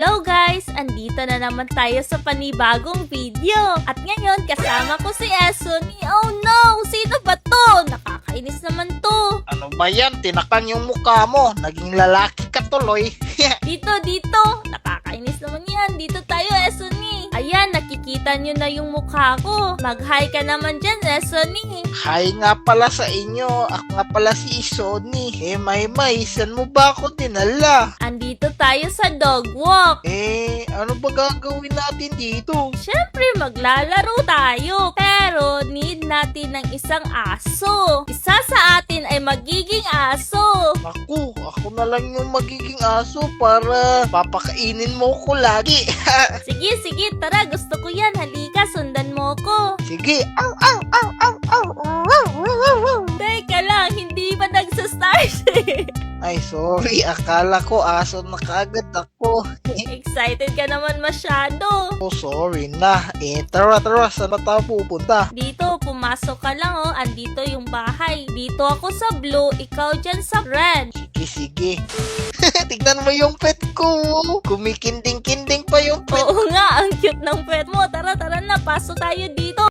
Hello guys! Andito na naman tayo sa panibagong video. At ngayon, kasama ko si Esuni. Oh no! Sino ba to? Nakakainis naman to. Ano ba yan? Tinakpan yung mukha mo. Naging lalaki ka tuloy. Dito. Nakakainis naman yan. Dito tayo, Esuni. Ayan, nakikita nyo na yung mukha ko. Mag-hi ka naman dyan, Esuni. Hi nga pala sa inyo. Ako nga pala si Isoni. May, saan mo ba ako dinala? Andito tayo sa dog walk. Ano ba gagawin natin dito? Siyempre, maglalaro tayo. Pero, need natin ng isang aso. Isa sa atin ay magiging aso. Naku, ako na lang yung magiging aso para papakainin mo ko lagi. Sige, tara. Gusto ko yan. Halika, sundan mo ko. Sige. Teka lang, hindi pa nagsastart. Ay, sorry. Akala ko aso na kagad ako. Excited ka naman masyado. Oh, sorry na. Tara. Saan ba tayo pupunta? Dito, pumasok ka lang oh. Andito yung bahay. Dito ako sa blue, ikaw dyan sa red. Sige. Tignan mo yung pet ko. Kumikinding-kinding pa yung pet. Oo nga, ang cute ng pet mo. Tara na, pasok tayo dito.